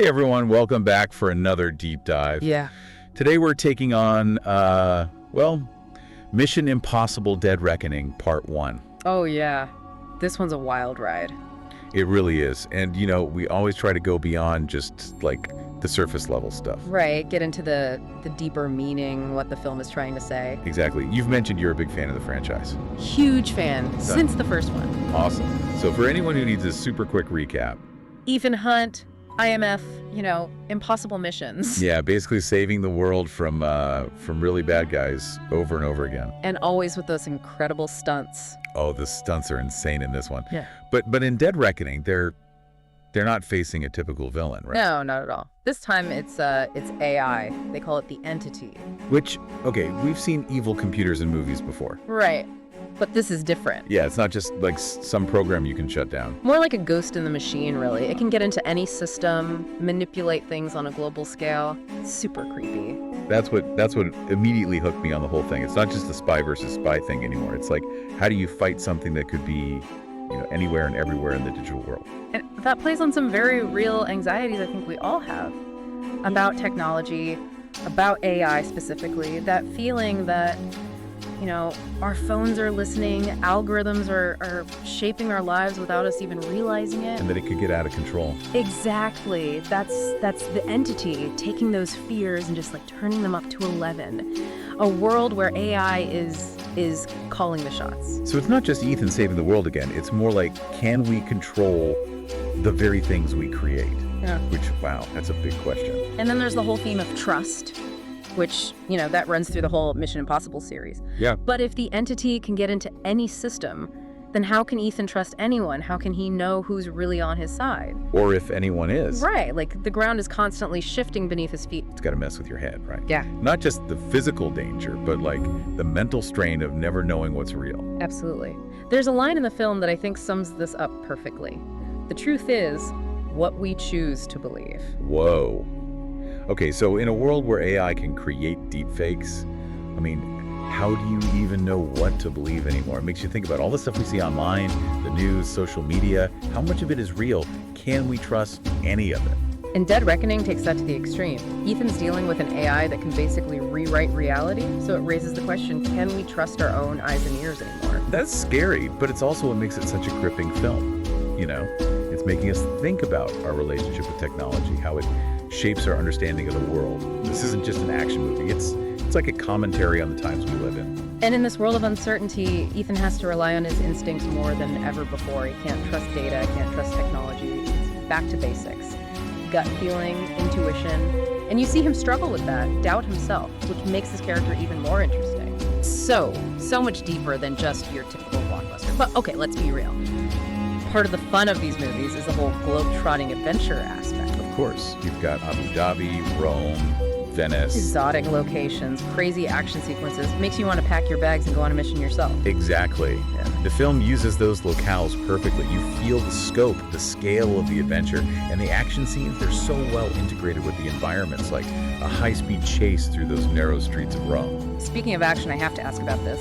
Hey everyone, welcome back for another deep dive. Yeah. Today we're taking on, Mission Impossible Dead Reckoning Part 1. Oh, yeah. This one's a wild ride. It really is. And, we always try to go beyond just, like, the surface level stuff. Right. Get into the deeper meaning, what the film is trying to say. Exactly. You've mentioned you're a big fan of the franchise. Huge fan since the first one. Awesome. So for anyone who needs a super quick recap. Ethan Hunt, IMF, impossible missions. Yeah, basically saving the world from really bad guys over and over again. And always with those incredible stunts. Oh, the stunts are insane in this one. Yeah. But in Dead Reckoning, they're not facing a typical villain, right? No, not at all. This time it's AI. They call it the entity. Which, okay, we've seen evil computers in movies before. Right. But this is different. Yeah, it's not just like some program you can shut down. More like a ghost in the machine, really. It can get into any system, manipulate things on a global scale. It's super creepy. That's what immediately hooked me on the whole thing. It's not just a spy versus spy thing anymore. It's like, how do you fight something that could be, anywhere and everywhere in the digital world? And that plays on some very real anxieties I think we all have about technology, about AI specifically. That feeling that, our phones are listening, algorithms are shaping our lives without us even realizing it. And that it could get out of control. Exactly. That's the entity taking those fears and just like turning them up to 11. A world where AI is calling the shots. So it's not just Ethan saving the world again. It's more like, can we control the very things we create? Yeah. Which, wow, that's a big question. And then there's the whole theme of trust, which, that runs through the whole Mission Impossible series. Yeah. But if the entity can get into any system, then how can Ethan trust anyone? How can he know who's really on his side? Or if anyone is. Right, like the ground is constantly shifting beneath his feet. It's got to mess with your head, right? Yeah. Not just the physical danger, but like the mental strain of never knowing what's real. Absolutely. There's a line in the film that I think sums this up perfectly. The truth is what we choose to believe. Whoa. Okay, so in a world where AI can create deepfakes, how do you even know what to believe anymore? It makes you think about all the stuff we see online, the news, social media. How much of it is real? Can we trust any of it? And Dead Reckoning takes that to the extreme. Ethan's dealing with an AI that can basically rewrite reality, so it raises the question, can we trust our own eyes and ears anymore? That's scary, but it's also what makes it such a gripping film. It's making us think about our relationship with technology, how it shapes our understanding of the world. This isn't just an action movie. It's like a commentary on the times we live in. And in this world of uncertainty, Ethan has to rely on his instincts more than ever before. He can't trust data, can't trust technology. It's back to basics. Gut feeling, intuition. And you see him struggle with that, doubt himself, which makes his character even more interesting. So much deeper than just your typical blockbuster. But okay, let's be real. Part of the fun of these movies is the whole globe-trotting adventure aspect. Of course, you've got Abu Dhabi, Rome, Venice. Exotic locations, crazy action sequences. Makes you want to pack your bags and go on a mission yourself. Exactly. Yeah. The film uses those locales perfectly. You feel the scope, the scale of the adventure, and the action scenes, they're so well integrated with the environments, like a high-speed chase through those narrow streets of Rome. Speaking of action, I have to ask about this.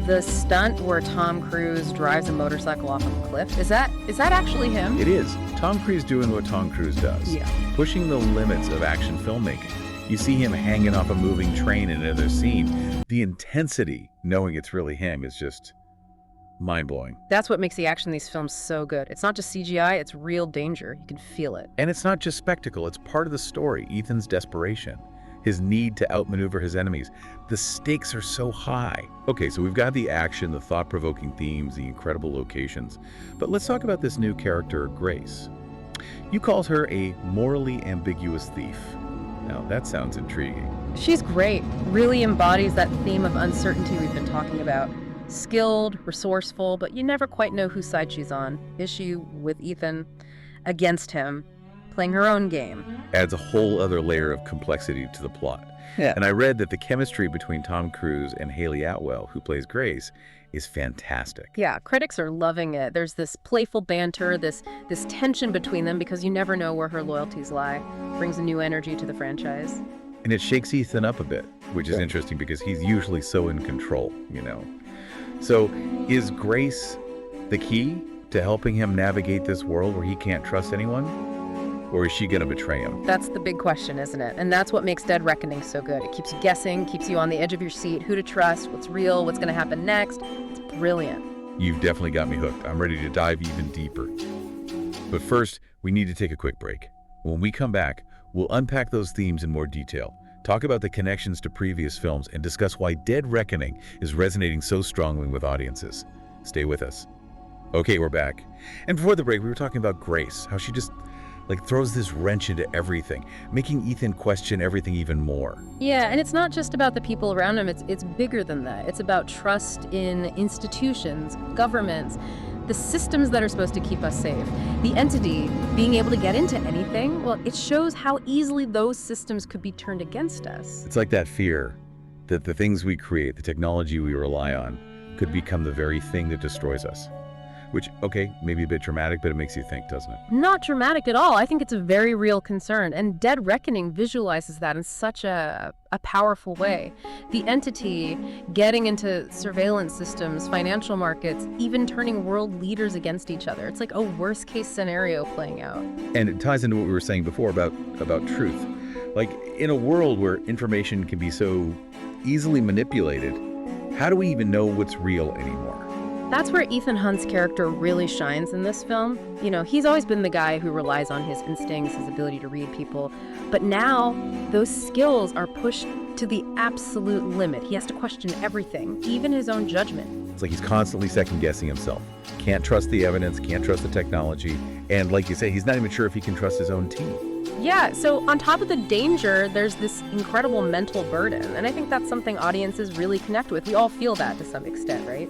The stunt where Tom Cruise drives a motorcycle off of a cliff, is that actually him? It is. Tom Cruise doing what Tom Cruise does. Yeah. Pushing the limits of action filmmaking. You see him hanging off a moving train in another scene. The intensity, knowing it's really him, is just mind-blowing. That's what makes the action in these films so good. It's not just CGI, it's real danger. You can feel it. And it's not just spectacle, it's part of the story. Ethan's desperation. His need to outmaneuver his enemies. The stakes are so high. Okay, so we've got the action, the thought-provoking themes, the incredible locations. But let's talk about this new character, Grace. You called her a morally ambiguous thief. Now, that sounds intriguing. She's great. Really embodies that theme of uncertainty we've been talking about. Skilled, resourceful, but you never quite know whose side she's on. Is she with Ethan? Against him? Playing her own game. Adds a whole other layer of complexity to the plot. Yeah. And I read that the chemistry between Tom Cruise and Haley Atwell, who plays Grace, is fantastic. Yeah, critics are loving it. There's this playful banter, this tension between them because you never know where her loyalties lie. Brings a new energy to the franchise. And it shakes Ethan up a bit, which is interesting because he's usually so in control, So is Grace the key to helping him navigate this world where he can't trust anyone? Or is she going to betray him? That's the big question, isn't it? And that's what makes Dead Reckoning so good. It keeps you guessing, keeps you on the edge of your seat, who to trust, what's real, what's going to happen next. It's brilliant. You've definitely got me hooked. I'm ready to dive even deeper. But first, we need to take a quick break. When we come back, we'll unpack those themes in more detail, talk about the connections to previous films, and discuss why Dead Reckoning is resonating so strongly with audiences. Stay with us. Okay, we're back. And before the break, we were talking about Grace, how she just throws this wrench into everything, making Ethan question everything even more. Yeah, and it's not just about the people around him, it's bigger than that. It's about trust in institutions, governments, the systems that are supposed to keep us safe. The entity being able to get into anything, well, it shows how easily those systems could be turned against us. It's like that fear that the things we create, the technology we rely on, could become the very thing that destroys us. Which, okay, maybe a bit dramatic, but it makes you think, doesn't it? Not dramatic at all. I think it's a very real concern. And Dead Reckoning visualizes that in such a powerful way. The entity getting into surveillance systems, financial markets, even turning world leaders against each other. It's like a worst case scenario playing out. And it ties into what we were saying before about truth. Like, in a world where information can be so easily manipulated, how do we even know what's real anymore? That's where Ethan Hunt's character really shines in this film. You know, he's always been the guy who relies on his instincts, his ability to read people. But now, those skills are pushed to the absolute limit. He has to question everything, even his own judgment. It's like he's constantly second-guessing himself. Can't trust the evidence, can't trust the technology, and like you say, he's not even sure if he can trust his own team. Yeah, so on top of the danger, there's this incredible mental burden. And I think that's something audiences really connect with. We all feel that to some extent, right?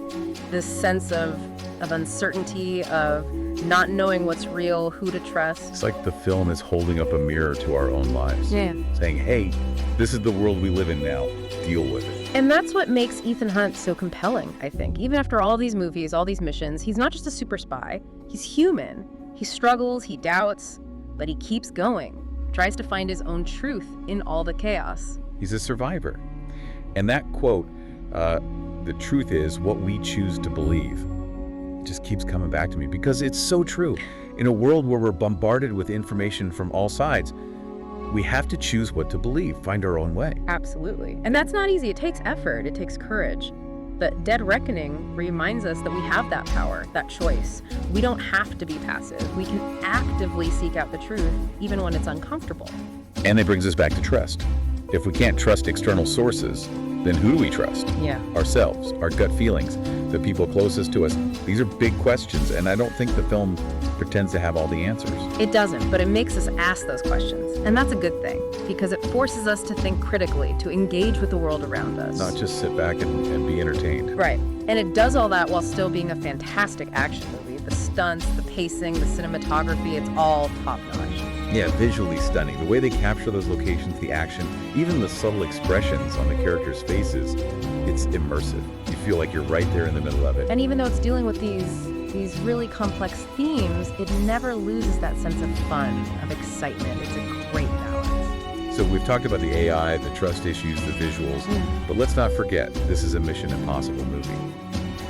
This sense of uncertainty, of not knowing what's real, who to trust. It's like the film is holding up a mirror to our own lives. Yeah. Saying, hey, this is the world we live in now. Deal with it. And that's what makes Ethan Hunt so compelling, I think. Even after all these movies, all these missions, he's not just a super spy. He's human. He struggles, he doubts, but he keeps going. Tries to find his own truth in all the chaos. He's a survivor. And that quote, the truth is what we choose to believe, it just keeps coming back to me because it's so true. In a world where we're bombarded with information from all sides, we have to choose what to believe, find our own way. Absolutely. And that's not easy. It takes effort. It takes courage. But Dead Reckoning reminds us that we have that power, that choice. We don't have to be passive. We can actively seek out the truth, even when it's uncomfortable. And it brings us back to trust. If we can't trust external sources, then who do we trust? Yeah. Ourselves, our gut feelings, the people closest to us. These are big questions, and I don't think the film pretends to have all the answers. It doesn't, but it makes us ask those questions. And that's a good thing, because it forces us to think critically, to engage with the world around us. Not just sit back and be entertained. Right. And it does all that while still being a fantastic action movie. The stunts, the pacing, the cinematography, it's all top-notch. Yeah, visually stunning. The way they capture those locations, the action, even the subtle expressions on the characters' faces, it's immersive. You feel like you're right there in the middle of it. And even though it's dealing with these really complex themes, it never loses that sense of fun, of excitement. It's a great balance. So we've talked about the AI, the trust issues, the visuals, but let's not forget, this is a Mission Impossible movie.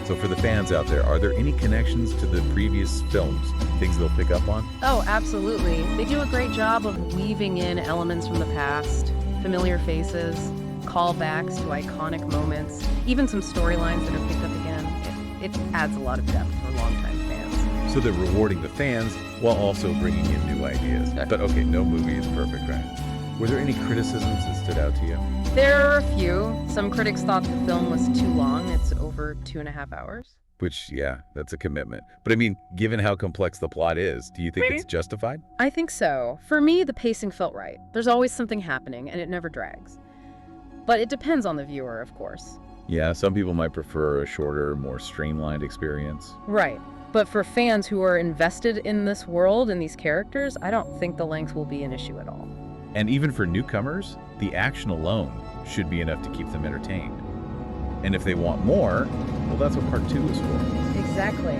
So for the fans out there, are there any connections to the previous films, things they'll pick up on? Oh, absolutely. They do a great job of weaving in elements from the past, familiar faces, callbacks to iconic moments, even some storylines that are picked up again. It adds a lot of depth for longtime fans. So they're rewarding the fans while also bringing in new ideas. But okay, no movie is perfect, right? Were there any criticisms that stood out to you? There are a few. Some critics thought the film was too long. It's over 2.5 hours. Which, yeah, that's a commitment. But I mean, given how complex the plot is, do you think it's justified? I think so. For me, the pacing felt right. There's always something happening, and it never drags. But it depends on the viewer, of course. Yeah, some people might prefer a shorter, more streamlined experience. Right. But for fans who are invested in this world and these characters, I don't think the length will be an issue at all. And even for newcomers, the action alone should be enough to keep them entertained. And if they want more, well, that's what part 2 is for. Exactly.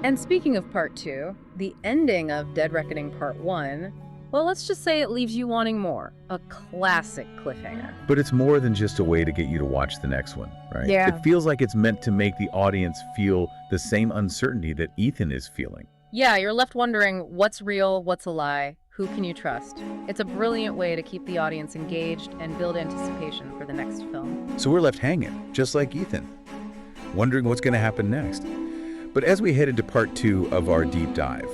And speaking of part 2, the ending of Dead Reckoning part 1, well, let's just say it leaves you wanting more. A classic cliffhanger. But it's more than just a way to get you to watch the next one, right? Yeah. It feels like it's meant to make the audience feel the same uncertainty that Ethan is feeling. Yeah, you're left wondering what's real, what's a lie, Who can you trust? It's a brilliant way to keep the audience engaged and build anticipation for the next film. So we're left hanging, just like Ethan, wondering what's going to happen next. But as we head into part 2 of our deep dive,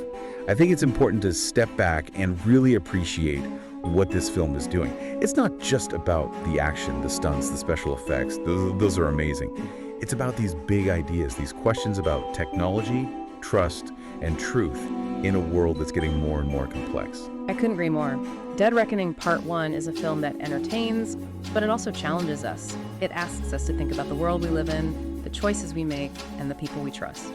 I think it's important to step back and really appreciate what this film is doing. It's not just about the action, the stunts, the special effects. Those are amazing. It's about these big ideas, these questions about technology, trust, and truth in a world that's getting more and more complex. I couldn't agree more. Dead Reckoning Part 1 is a film that entertains, but it also challenges us. It asks us to think about the world we live in, the choices we make, and the people we trust.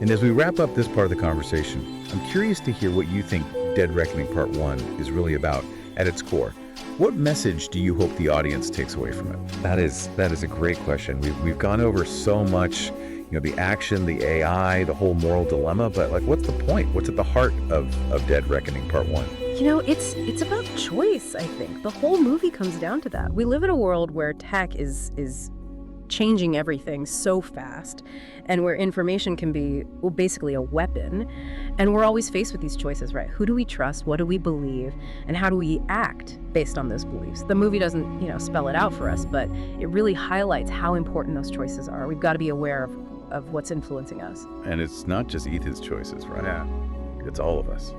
And as we wrap up this part of the conversation, I'm curious to hear what you think Dead Reckoning Part 1 is really about at its core. What message do you hope the audience takes away from it? That is a great question. We've gone over so much, the action, the AI, the whole moral dilemma, but what's the point? What's at the heart of Dead Reckoning Part 1? It's about choice, I think. The whole movie comes down to that. We live in a world where tech is changing everything so fast, and where information can be, basically a weapon. And we're always faced with these choices, right? Who do we trust? What do we believe? And how do we act based on those beliefs? The movie doesn't, spell it out for us, but it really highlights how important those choices are. We've got to be aware of what's influencing us. And it's not just Ethan's choices, right? Yeah. It's all of us.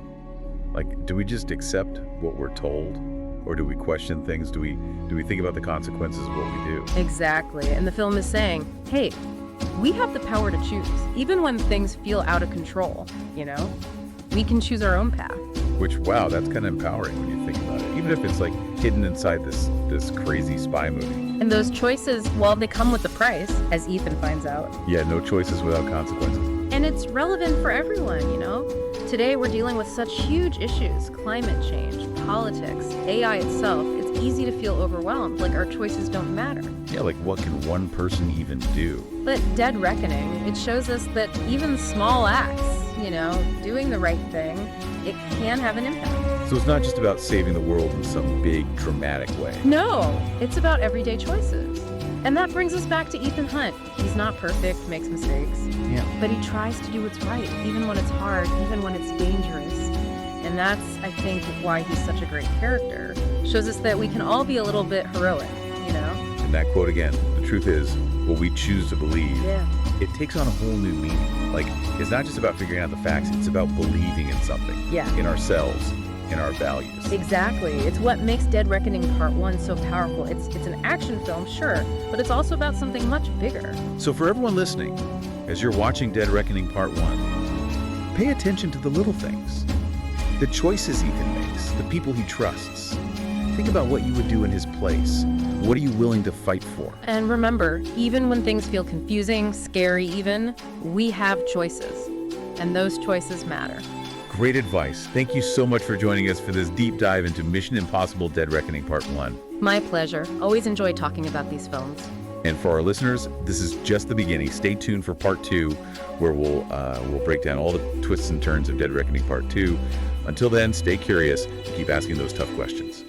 Do we just accept what we're told? Or do we question things? Do we think about the consequences of what we do? Exactly. And the film is saying, hey, we have the power to choose, even when things feel out of control, We can choose our own path. Which, wow, that's kind of empowering when you think about it. Even if it's hidden inside this crazy spy movie. And those choices, they come with a price, as Ethan finds out. Yeah, no choices without consequences. And it's relevant for everyone, Today we're dealing with such huge issues: climate change, politics, AI itself. It's easy to feel overwhelmed, like our choices don't matter. Yeah, what can one person even do? But Dead Reckoning, it shows us that even small acts, doing the right thing, it can have an impact. So it's not just about saving the world in some big, dramatic way. No, it's about everyday choices. And that brings us back to Ethan Hunt. He's not perfect, makes mistakes. Yeah. But he tries to do what's right, even when it's hard, even when it's dangerous. And that's, I think, why he's such a great character. Shows us that we can all be a little bit heroic, And that quote again, the truth is, what we choose to believe, it takes on a whole new meaning. It's not just about figuring out the facts, it's about believing in something. Yeah. In ourselves, in our values. Exactly. It's what makes Dead Reckoning Part 1 so powerful. It's an action film, sure, but it's also about something much bigger. So for everyone listening, as you're watching Dead Reckoning Part 1, pay attention to the little things. The choices Ethan makes, the people he trusts. Think about what you would do in his place. What are you willing to fight for? And remember, even when things feel confusing, scary even, we have choices. And those choices matter. Great advice. Thank you so much for joining us for this deep dive into Mission Impossible Dead Reckoning Part 1. My pleasure. Always enjoy talking about these films. And for our listeners, this is just the beginning. Stay tuned for Part 2, where we'll break down all the twists and turns of Dead Reckoning Part 2. Until then, stay curious and keep asking those tough questions.